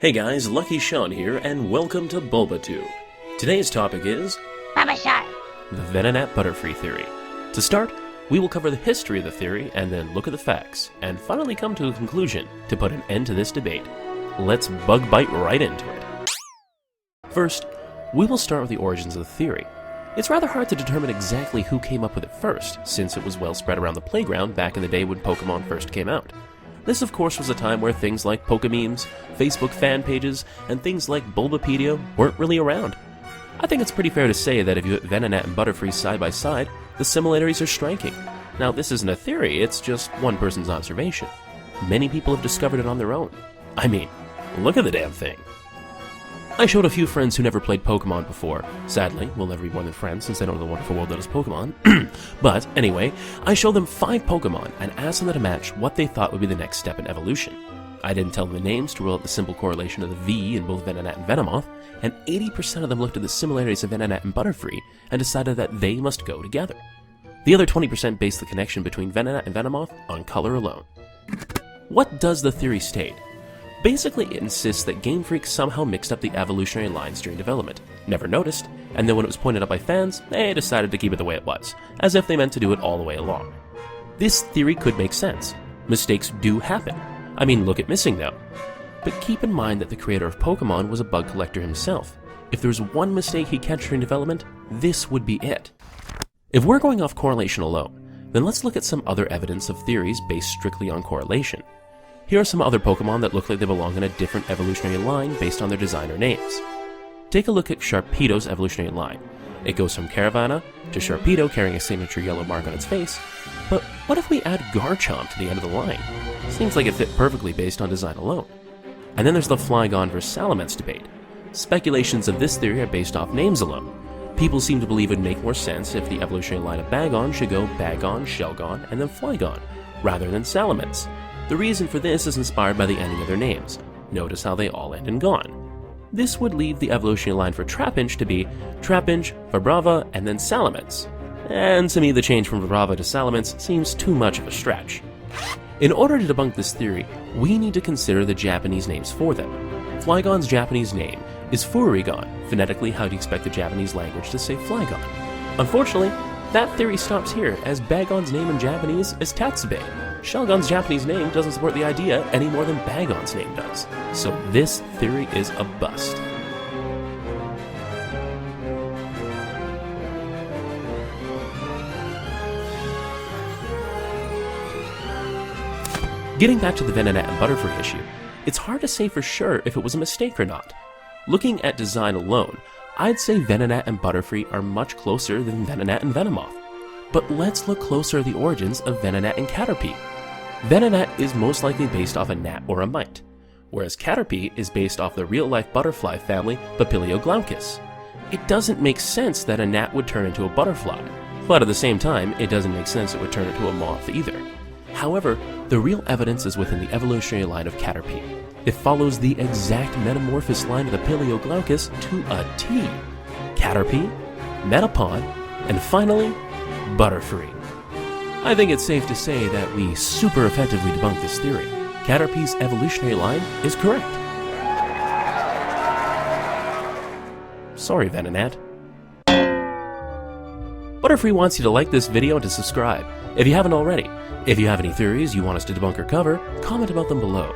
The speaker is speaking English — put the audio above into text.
Hey guys, Lucky Sean here, and welcome to Bulba Tube. Today's topic is Baba Shark. the Venonat Butterfree theory. To start, we will cover the history of the theory and then look at the facts, and finally come to a conclusion to put an end to this debate. Let's bug bite right into it. First, we will start with the origins of the theory. It's rather hard to determine exactly who came up with it first, since it was well spread around the playground back in the day when Pokémon first came out. This, of course, was a time where things like Pokememes, Facebook fan pages, and things like Bulbapedia weren't really around. I think it's pretty fair to say that if you put Venonat and Butterfree side by side, the similarities are striking. Now, this isn't a theory, it's just one person's observation. Many people have discovered it on their own. I mean, look at the damn thing. I showed a few friends who never played Pokemon before. Sadly, we'll never be more than friends since they don't know the wonderful world that is Pokemon. But anyway, I showed them 5 Pokemon and asked them to match what they thought would be the next step in evolution. I didn't tell them the names to rule out the simple correlation of the V in both Venonat and Venomoth, and 80% of them looked at the similarities of Venonat and Butterfree and decided that they must go together. The other 20% based the connection between Venonat and Venomoth on color alone. What does the theory state? Basically, it insists that Game Freak somehow mixed up the evolutionary lines during development, never noticed, and then when it was pointed out by fans, they decided to keep it the way it was, as if they meant to do it all the way along. This theory could make sense. Mistakes do happen. I mean, look at Missing Note. But keep in mind that the creator of Pokemon was a bug collector himself. If there was one mistake he'd catch during development, this would be it. If we're going off correlation alone, then let's look at some other evidence of theories based strictly on correlation. Here are some other Pokemon that look like they belong in a different evolutionary line based on their design or names. Take a look at Sharpedo's evolutionary line. It goes from Caravana to Sharpedo carrying a signature yellow mark on its face, but what if we add Garchomp to the end of the line? Seems like it fit perfectly based on design alone. And then there's the Flygon vs Salamence debate. Speculations of this theory are based off names alone. People seem to believe it would make more sense if the evolutionary line of Bagon should go Bagon, Shelgon, and then Flygon, rather than Salamence. The reason for this is inspired by the ending of their names. Notice how they all end in Gon. This would leave the evolutionary line for Trapinch to be Trapinch, Vibrava, and then Salamence. And to me, the change from Vibrava to Salamence seems too much of a stretch. In order to debunk this theory, we need to consider the Japanese names for them. Flygon's Japanese name is Furigon, phonetically how do you expect the Japanese language to say Flygon? Unfortunately, that theory stops here, as Bagon's name in Japanese is Tatsube. Shelgon's Japanese name doesn't support the idea any more than Bagon's name does. So this theory is a bust. Getting back to the Venonat and Butterfree issue, it's hard to say for sure if it was a mistake or not. Looking at design alone, I'd say Venonat and Butterfree are much closer than Venonat and Venomoth. But let's look closer at the origins of Venonat and Caterpie. Venonat is most likely based off a gnat or a mite, whereas Caterpie is based off the real-life butterfly family Papilioglaucus. It doesn't make sense that a gnat would turn into a butterfly, but at the same time, it doesn't make sense it would turn into a moth either. However, the real evidence is within the evolutionary line of Caterpie. It follows the exact metamorphosis line of the Papilioglaucus to a T. Caterpie, Metapod, and finally, Butterfree. I think it's safe to say that we super effectively debunked this theory. Caterpie's evolutionary line is correct. Sorry, Venonat. Butterfree wants you to like this video and to subscribe, if you haven't already. If you have any theories you want us to debunk or cover, comment about them below.